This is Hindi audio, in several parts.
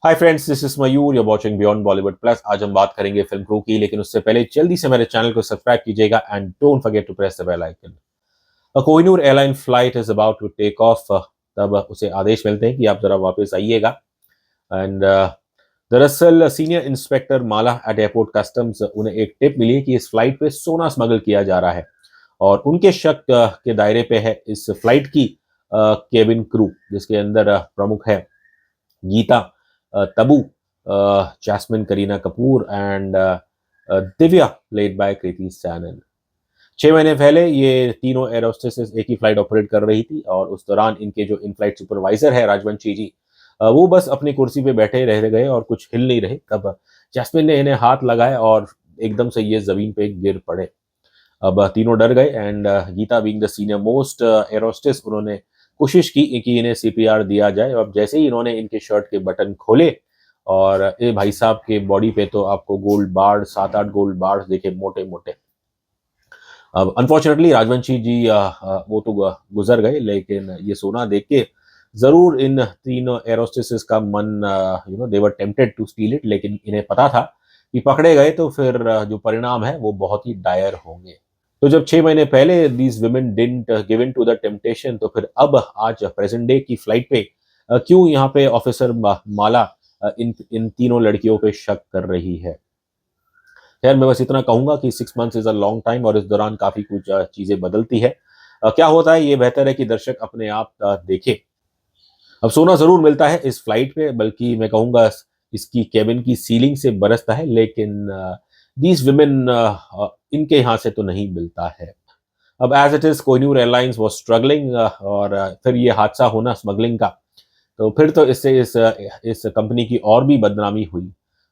Hi friends, this is Mayur, you watching beyond Bollywood plus. आज हम बात करेंगे फिल्म क्रू की, लेकिन उससे पहले जल्दी से मेरे चैनल को सब्सक्राइब कीजिएगा and don't forget to press the bell icon. Kohinoor airline flight is about to take off. तब उसे आदेश मिलते हैं कि आप जरा वापस आइएगा। एंड दरअसल सीनियर इंस्पेक्टर माला एट एयरपोर्ट कस्टम्स, उन्हें एक टिप मिली है कि इस फ्लाइट पे सोना स्मगल किया जा रहा है और उनके शक के दायरे पे है इस फ्लाइट की केबिन क्रू, जिसके अंदर प्रमुख है Geeta, Tabu, Jasmine, Kareena Kapoor and Divya played by Kriti Sanon. 6 महीने पहले ये तीनों एयर होस्टेसेस एक ही फ्लाइट ऑपरेट कर रही थी और उस दौरान इनके जो इन फ्लाइट सुपरवाइजर है राजवंशी जी, वो बस अपनी कुर्सी पे बैठे रह गए और कुछ हिल नहीं रहे। तब जैस्मिन ने इन्हें हाथ लगाया और एकदम से ये जमीन पे गिर पड़े। अब तीनों डर गए and Geeta being the senior most air hostess, उन्होंने कोशिश की कि इन्हें सीपीआर दिया जाए। अब जैसे ही इन्होंने इनके शर्ट के बटन खोले और ए भाई साहब के बॉडी पे तो आपको गोल्ड बार, 7-8 गोल्ड बार्स देखे, मोटे मोटे। अब अनफॉर्चुनेटली राजवंशी जी वो तो गुजर गए, लेकिन ये सोना देख के जरूर इन तीनों एयर होस्टेसेस का मन, दे वर टेम्पटेड टू स्टील इट, लेकिन इन्हें पता था कि पकड़े गए तो फिर जो परिणाम है वो बहुत ही डायर होंगे। तो जब 6 महीने पहले these women didn't give in to the temptation, तो फिर अब आज प्रेजेंट डे की फ्लाइट पे क्यों यहाँ पे ऑफिसर माला इन इन तीनों लड़कियों पे शक कर रही है। खैर, मैं बस इतना कहूंगा कि 6 months is a long time और इस दौरान काफी कुछ चीजें बदलती है। क्या होता है ये बेहतर है कि दर्शक अपने आप देखे। अब सोना जरूर मिलता है इस फ्लाइट पे, बल्कि मैं कहूंगा इसकी केबिन की सीलिंग से बरसता है, लेकिन दीज वुमेन इनके यहाँ से तो नहीं मिलता है। अब as it is Kohinoor airlines was struggling और फिर ये हादसा होना स्मगलिंग का, तो फिर तो इससे इस कंपनी की और भी बदनामी हुई।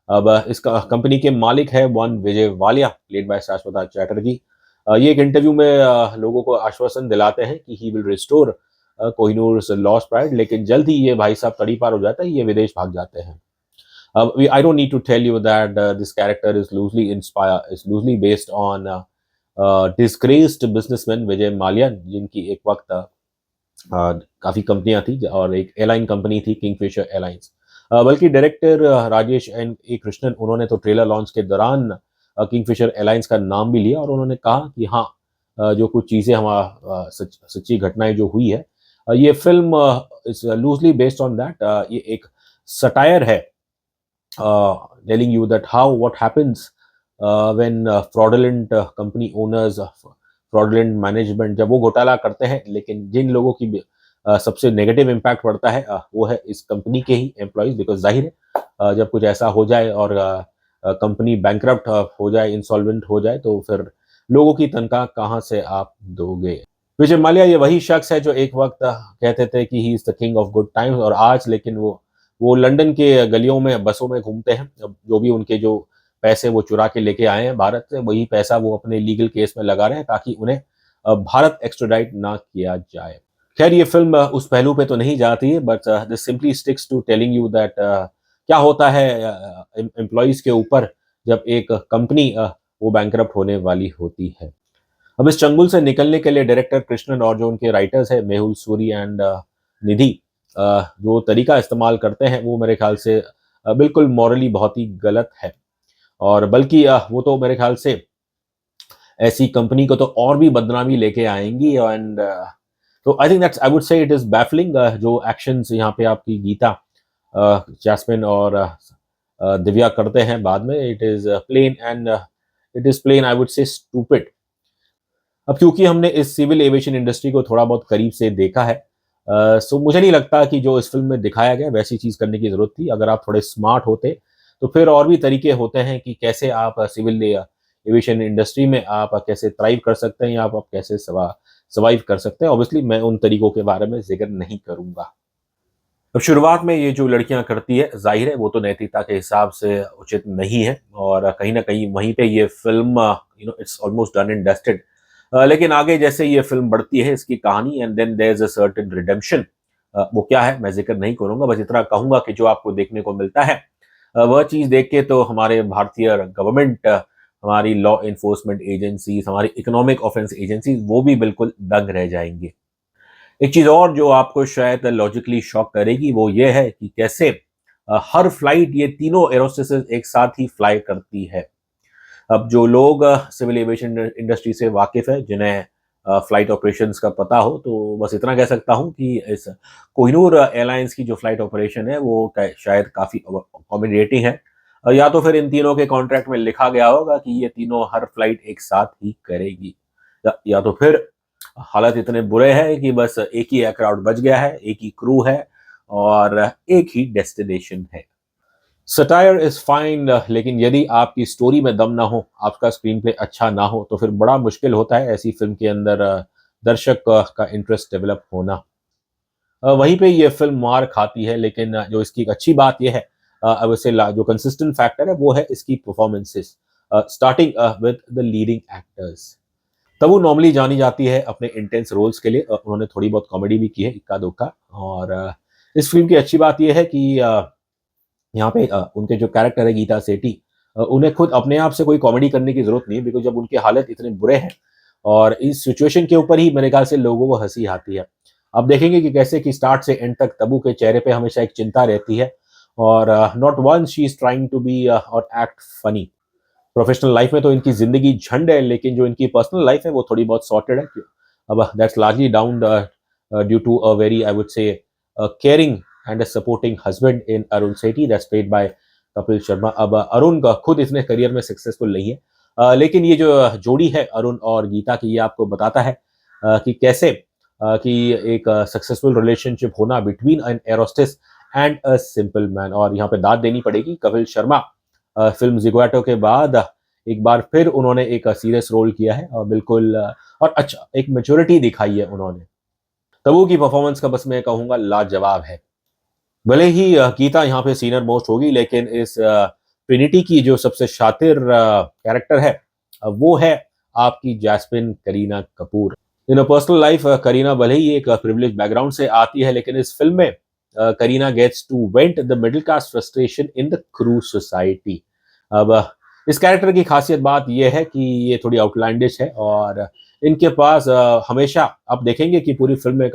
अब इस कंपनी के मालिक है one Vijay Walia, played by Saswata Chatterjee. ये एक इंटरव्यू में लोगों को आश्वासन दिलाते हैं कि he will restore Kohinoor lost pride, लेकिन जल्द ही ये भाई साहब तड़ी पार हो जाता है, ये विदेश भाग जाते हैं। अब I don't need to tell you that this character is loosely based on disgraced businessman Vijay Mallya, जिनकी एक वक्त काफ़ी कंपनियां थी और एक एयरलाइन कंपनी थी किंगफिशर एयरलाइंस। बल्कि director Rajesh N A Krishnan, उन्होंने तो ट्रेलर लॉन्च के दौरान किंगफिशर एयरलाइंस का नाम भी लिया और उन्होंने कहा कि हाँ, जो कुछ चीज़ें हमारा सच्ची घटनाएं जो हुई है, ये film is loosely based on that. ये एक सटायर है telling you that how what happens when fraudulent company owners, fraudulent management, जब वो घोटाला करते हैं, लेकिन जिन लोगों की सबसे नेगेटिव इम्पैक्ट पड़ता है वो है इस कंपनी के ही एम्प्लॉयज। बिकॉज जाहिर है जब कुछ ऐसा हो जाए और कंपनी बैंकरप्ट हो जाए, इंसॉल्वेंट हो जाए, तो फिर लोगों की तनख्वाह कहाँ से आप दोगे। विजय माल्या ये वही शख्स है जो एक वक्त कहते थे कि he is the king of good times, और आज लेकिन वो लंदन के गलियों में बसों में घूमते हैं। अब जो भी उनके जो पैसे वो चुरा के लेके आए हैं भारत से, वही पैसा वो अपने लीगल केस में लगा रहे हैं ताकि उन्हें भारत एक्स्ट्राडाइट ना किया जाए। खैर, ये फिल्म उस पहलू पे तो नहीं जाती है, but this simply sticks to telling you that क्या होता है एम्प्लॉयज के ऊपर जब एक कंपनी वो बैंकरप्ट होने वाली होती है। अब इस चंगुल से निकलने के लिए डायरेक्टर कृष्णन और जो उनके राइटर्स है मेहुल सूरी एंड निधि, जो तरीका इस्तेमाल करते हैं वो मेरे ख्याल से बिल्कुल मॉरली बहुत ही गलत है। और बल्कि वो तो मेरे ख्याल से ऐसी कंपनी को तो और भी बदनामी लेके आएंगी। एंड तो I think that's, I would से इट इज बैफलिंग जो एक्शंस यहाँ पे आपकी गीता, जैस्मिन और दिव्या करते हैं बाद में। It is plain and it is plain, I would say stupid. अब क्योंकि हमने इस सिविल एविएशन इंडस्ट्री को थोड़ा बहुत करीब से देखा है, सो मुझे नहीं लगता कि जो इस फिल्म में दिखाया गया वैसी चीज़ करने की ज़रूरत थी। अगर आप थोड़े स्मार्ट होते तो फिर और भी तरीके होते हैं कि कैसे आप सिविल एविएशन इंडस्ट्री में आप कैसे थ्राइव कर सकते हैं या आप कैसे सर्वाइव कर सकते हैं। ऑब्वियसली मैं उन तरीकों के बारे में जिक्र नहीं करूंगा। अब शुरुआत में ये जो लड़कियां करती है, जाहिर है वो तो नैतिकता के हिसाब से उचित नहीं है और कहीं ना कहीं वहीं पे ये film it's almost done and dusted. लेकिन आगे जैसे ये फिल्म बढ़ती है इसकी कहानी, and then there is a certain redemption. वो क्या है मैं जिक्र नहीं करूंगा, बस इतना कहूंगा कि जो आपको देखने को मिलता है वह चीज़ देख के तो हमारे भारतीय गवर्नमेंट, हमारी लॉ इन्फोर्समेंट एजेंसीज, हमारी इकोनॉमिक ऑफेंस एजेंसीज, वो भी बिल्कुल दंग रह जाएंगे। एक चीज़ और जो आपको शायद लॉजिकली शॉक करेगी वो ये है कि कैसे हर फ्लाइट ये तीनों एरोस्टेसेस एक साथ ही फ्लाई करती है। अब जो लोग सिविल एविएशन इंडस्ट्री से वाकिफ है, जिन्हें फ्लाइट ऑपरेशंस का पता हो, तो बस इतना कह सकता हूँ कि इस कोहिनूर एयरलाइंस की जो फ्लाइट ऑपरेशन है वो शायद काफ़ी अकोमोडेटिंग है। या तो फिर इन तीनों के कॉन्ट्रैक्ट में लिखा गया होगा कि ये तीनों हर फ्लाइट एक साथ ही करेगी, या तो फिर हालात इतने बुरे हैं कि बस एक ही एयरक्राफ्ट बच गया है, एक ही क्रू है और एक ही डेस्टिनेशन है। सटायर इज फाइन, लेकिन यदि आपकी स्टोरी में दम ना हो, आपका स्क्रीन प्ले अच्छा ना हो, तो फिर बड़ा मुश्किल होता है ऐसी फिल्म के अंदर दर्शक का इंटरेस्ट डेवलप होना। वहीं पे ये फिल्म मार खाती है, लेकिन जो इसकी एक अच्छी बात यह है, अब इसे जो कंसिस्टेंट फैक्टर है वो है इसकी performances, starting with the leading actors. तब वो नॉर्मली जानी जाती है अपने इंटेंस रोल्स के लिए। उन्होंने थोड़ी बहुत कॉमेडी भी की है, इक्का दुक्का। और इस फिल्म की अच्छी बात यह है कि यहाँ पे उनके जो कैरेक्टर है गीता सेठी, उन्हें खुद अपने आप से कोई कॉमेडी करने की जरूरत नहीं है, बिकॉज जब उनके हालत इतने बुरे हैं और इस सिचुएशन के ऊपर ही मेरे ख्याल से लोगों को हंसी आती है। अब देखेंगे कि कैसे कि स्टार्ट से एंड तक तब्बू के चेहरे पे हमेशा एक चिंता रहती है, और not once she is trying to be और एक्ट फनी। प्रोफेशनल लाइफ में तो इनकी जिंदगी झंड है, लेकिन जो इनकी पर्सनल लाइफ है वो थोड़ी बहुत सॉर्टेड है। अब that's largely down due to a very, I would say, caring and a supporting husband in Arun Sethi, that's played by Kapil Sharma. अब अरुण का खुद इतने करियर में सक्सेसफुल नहीं है, लेकिन ये जो जोड़ी है अरुण और गीता की, ये आपको बताता है कि कैसे कि एक सक्सेसफुल रिलेशनशिप होना between an air hostess and a simple man. और यहाँ पे दाद देनी पड़ेगी कपिल शर्मा, फिल्म जिगोटो के बाद एक बार फिर उन्होंने एक सीरियस रोल किया है, और बिल्कुल और अच्छा एक मैच्योरिटी दिखाई है उन्होंने। तबू की परफॉर्मेंस का बस मैं कहूँगा लाजवाब है। भले ही गीता यहाँ पे सीनियर मोस्ट होगी, लेकिन इस ट्रिनिटी की जो सबसे शातिर कैरेक्टर है, वो है आपकी जैस्मिन करीना कपूर। इन पर्सनल लाइफ करीना भले ही एक प्रिविलेज बैकग्राउंड से आती है, लेकिन इस फिल्म में Kareena gets to vent the middle class frustration in the Crew society. अब इस कैरेक्टर की खासियत बात यह है कि ये थोड़ी आउटलैंडिश है, और इनके पास हमेशा आप देखेंगे कि पूरी फिल्म में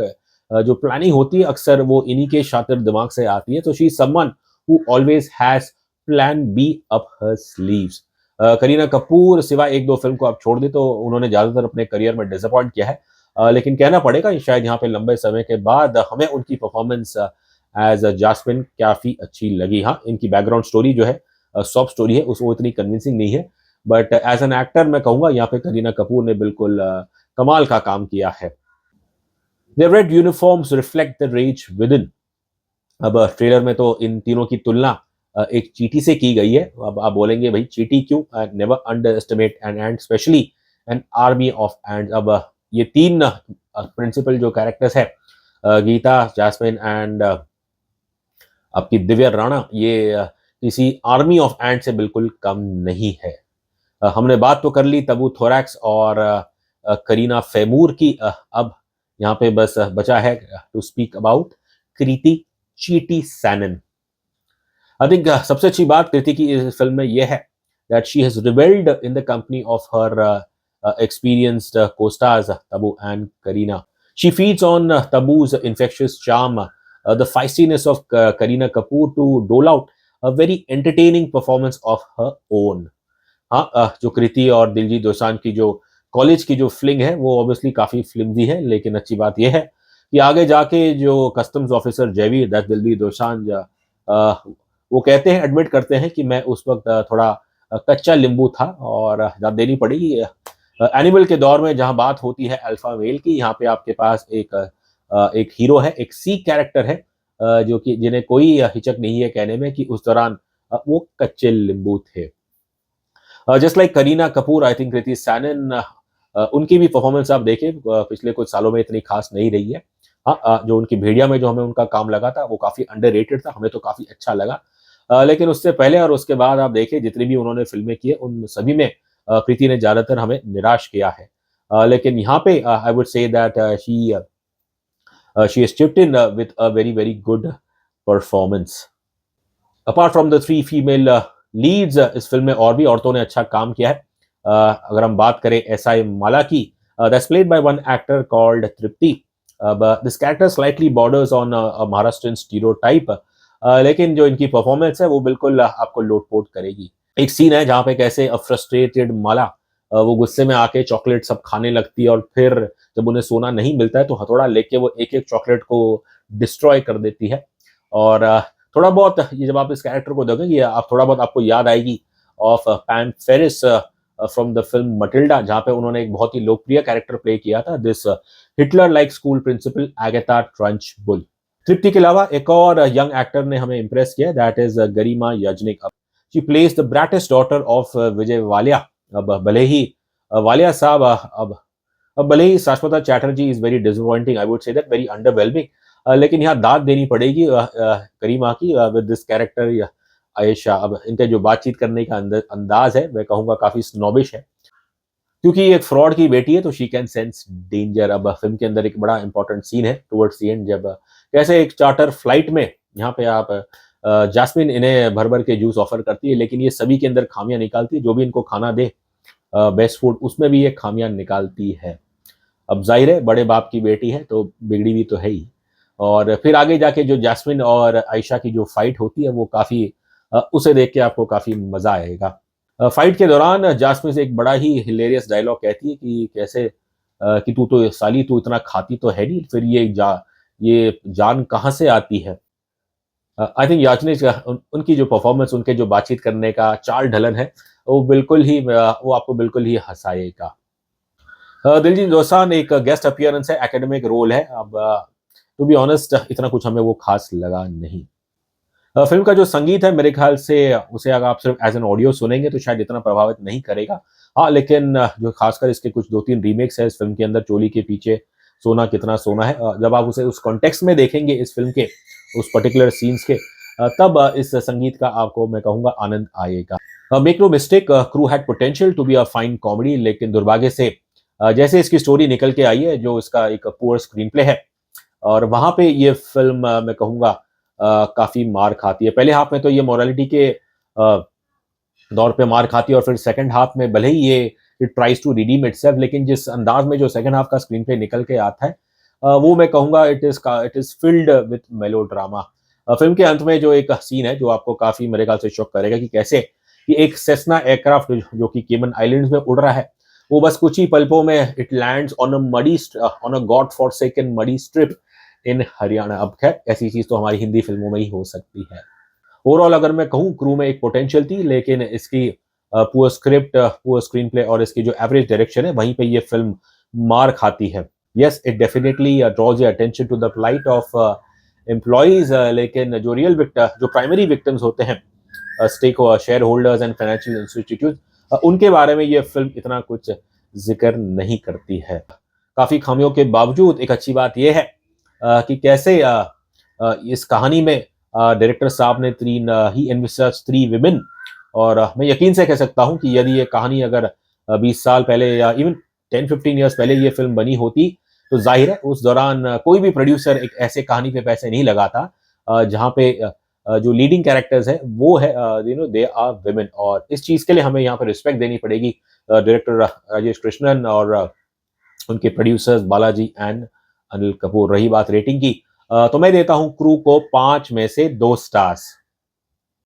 जो प्लानिंग होती है अक्सर वो इन्हीं के शातिर दिमाग से आती है। तो she is someone who always has plan be up her sleeves. Kareena Kapoor सिवाय एक दो फिल्म को आप छोड़ दे तो उन्होंने ज्यादातर अपने करियर में डिसअपॉइंट किया है, लेकिन कहना पड़ेगा शायद यहाँ पे लंबे समय के बाद हमें उनकी परफॉर्मेंस एज जास्मिन काफी अच्छी लगी। हाँ, इनकी बैकग्राउंड स्टोरी जो है सॉफ्ट स्टोरी है, उसको इतनी कन्विंसिंग नहीं है, बट एज एन एक्टर मैं कहूंगा यहाँ पे करीना कपूर ने बिल्कुल कमाल का काम किया है। The red uniforms reflect the rage within। अब ट्रेलर में तो इन तीनों की तुलना एक चींटी से की गई है। अब आप बोलेंगे भाई चींटी क्यों? Never underestimate an ant, specially an army of ant. अब ये तीन प्रिंसिपल जो कैरेक्टर्स है, गीता, जैस्मिन एंड आपकी दिव्या राणा, ये किसी आर्मी ऑफ एंड से बिल्कुल कम नहीं है। हमने बात तो कर ली तबू थोरैक्स और करीना फैमूर की। अब यहाँ पे बस बचा है टू स्पीक अबाउट कृति चीटी सैनन। आई थिंक सबसे अच्छी बात कृति की इस फिल्म में यह है that she has revelled in the company of her experienced co-stars Tabu and Kareena. She feeds on Tabu's infectious charm, the feistiness of Kareena Kapoor to dole out a very entertaining performance of her own. हाँ, जो कृति और दिलजीत दोसांझ की जो कॉलेज की जो फ्लिंग है वो ऑब्वियसली काफी फ्लिम्जी है, लेकिन अच्छी बात यह है कि आगे जाके जो customs officer Jaiveer that Diljit Dosanjh, वो कहते हैं, एडमिट करते हैं कि मैं उस वक्त थोड़ा कच्चा लींबू था, और दाद देनी पड़ेगी। एनिमल के दौर में जहां बात होती है अल्फा मेल की, यहाँ पे आपके पास एक हीरो है, एक सी कैरेक्टर है, जो कि जिन्हें कोई हिचक नहीं है कहने में कि उस दौरान वो कच्चे लींबू थे। Just like Kareena Kapoor, I think Kriti Sanon, उनकी भी परफॉर्मेंस आप देखें पिछले कुछ सालों में इतनी खास नहीं रही है। हाँ, जो उनकी भेड़िया में जो हमें उनका काम लगा था वो काफी अंडररेटेड था, हमें तो काफी अच्छा लगा। लेकिन उससे पहले और उसके बाद आप देखें जितनी भी उन्होंने फिल्में की है उन सभी में कृति ने ज्यादातर हमें निराश किया है। लेकिन यहाँ पे I would say that she has chipped in with a very very good performance. Apart from the three female leads, इस फिल्म में और भी औरतों ने अच्छा काम किया है। अगर हम बात करें एसआई माला की, that's played by one actor called Tripti. This character slightly borders on a Maharashtrian stereotype, लेकिन जो इनकी परफॉर्मेंस है वो बिल्कुल आपको लोटपोट करेगी। एक सीन है जहाँ पे कैसे फ्रस्ट्रेटेड माला वो गुस्से में आके चॉकलेट सब खाने लगती है और फिर जब उन्हें सोना नहीं मिलता है तो हथौड़ा लेके वो एक-एक चॉकलेट को डिस्ट्रॉय कर देती है। और थोड़ा बहुत ये जब आप इस कैरेक्टर को देखोगे आप थोड़ा बहुत आपको याद आएगी of Pam Ferris from the film Matilda, जहाँ पे उन्होंने एक बहुत ही लोकप्रिय कैरेक्टर प्ले किया था, this Hitler like school principal Agatha Trunchbull. Tripti के अलावा एक और यंग एक्टर ने हमें इम्प्रेस किया, that is Garima Yagnik. She plays the brattiest daughter of Vijay Walia. अब भले ही वालिया साहब अब भले ही Saswata Chatterjee is very disappointing, I would say that very underwhelming, लेकिन यहाँ दाद देनी पड़ेगी करीमा की विद दिस कैरेक्टर आयशा। अब इनका जो बातचीत करने का अंदाज है मैं कहूँगा काफी स्नॉबिश है, क्योंकि ये एक फ्रॉड की बेटी है तो शी कैन सेंस डेंजर। अब फिल्म के अंदर एक बड़ा इंपॉर्टेंट सीन है टुवर्ड्स द एंड, जब कैसे एक चार्टर फ्लाइट में यहाँ पे आप जैस्मिन इन्हें भर भर के जूस ऑफर करती है, लेकिन ये सभी के अंदर खामियां निकालती है, जो भी इनको खाना दे बेस्ट फूड उसमें भी ये खामियां निकालती है। अब जाहिर है बड़े बाप की बेटी है तो बिगड़ी भी तो है ही। और फिर आगे जाके जो जैस्मिन और आयशा की जो फाइट होती है वो काफी उसे देख के आपको काफी मजा आएगा। फाइट के दौरान जास्मिन से एक बड़ा ही हिलेरियस डायलॉग कहती है कि कैसे कि तू तो साली तू इतना खाती तो है नहीं, फिर ये जान कहाँ से आती है। आई थिंक याचनिक उनकी जो परफॉर्मेंस, उनके जो बातचीत करने का चाल ढलन है वो बिल्कुल ही वो आपको बिल्कुल ही हंसाएगा। दिलजीत दोसांझ एक गेस्ट अपीयरेंस है, एकेडमिक रोल है। अब टू बी ऑनेस्ट इतना कुछ हमें वो खास लगा नहीं। फिल्म का जो संगीत है मेरे ख्याल से उसे अगर आप सिर्फ एज एन ऑडियो सुनेंगे तो शायद इतना प्रभावित नहीं करेगा। हाँ, लेकिन जो खासकर इसके कुछ 2-3 रीमेक्स है इस फिल्म के अंदर, चोली के पीछे सोना कितना सोना है, जब आप उसे उस कॉन्टेक्स्ट में देखेंगे इस फिल्म के उस पर्टिकुलर सीन्स के, तब इस संगीत का आपको मैं कहूँगा आनंद आएगा। Make no mistake, Crew had potential to be a fine comedy, लेकिन दुर्भाग्य से जैसे इसकी स्टोरी निकल के आई है, जो इसका एक पुअर स्क्रीन प्ले है, और वहाँ पे ये फिल्म मैं कहूँगा काफ़ी मार खाती है। पहले हाफ में तो ये मोरालिटी के दौर पे मार खाती है, और फिर सेकंड हाफ में भले ही ये it tries to redeem itself, लेकिन जिस अंदाज में जो सेकंड हाफ का स्क्रीन प्ले निकल के आता है वो मैं कहूँगा it is filled with melodrama. Film के अंत में जो एक सीन है जो आपको काफ़ी मेरे ख्याल से शॉक करेगा, कि कैसे कि एक सेस्ना एयरक्राफ्ट जो कि केमन आइलैंड्स में उड़ रहा है, वो बस कुछ ही पलकों में it lands on a God forsaken muddy strip इन हरियाणा। अब खैर ऐसी चीज तो हमारी हिंदी फिल्मों में ही हो सकती है। ओवरऑल अगर मैं कहूँ क्रू में एक पोटेंशियल थी, लेकिन इसकी poor script, poor screen play और इसकी जो एवरेज डायरेक्शन है वहीं पे ये फिल्म मार खाती है। Yes, it definitely draws your attention to the plight of employees, लेकिन जो रियल विक्टिम, जो प्राइमरी विक्टिम्स होते हैं, stake shareholders and financial institute, उनके बारे में ये फिल्म इतना कुछ जिक्र नहीं करती है। काफी खामियों के बावजूद एक अच्छी बात यह है कि कैसे इस कहानी में डायरेक्टर साहब ने ही एनविसर्ज 3 विमेन, और मैं यकीन से कह सकता हूं कि यदि ये कहानी अगर 20 साल पहले या इवन 10-15 ईयर्स पहले ये फिल्म बनी होती, तो जाहिर है उस दौरान कोई भी प्रोड्यूसर एक ऐसे कहानी पे पैसे नहीं लगाता जहाँ पे जो लीडिंग कैरेक्टर्स है वो है दे आर विमेन, और इस चीज के लिए हमें यहाँ पर रिस्पेक्ट देनी पड़ेगी डायरेक्टर राजेश कृष्णन और उनके प्रोड्यूसर्स बालाजी एंड अनिल कपूर। रही बात रेटिंग की, तो मैं देता हूं क्रू को 5 में से 2 स्टार्स।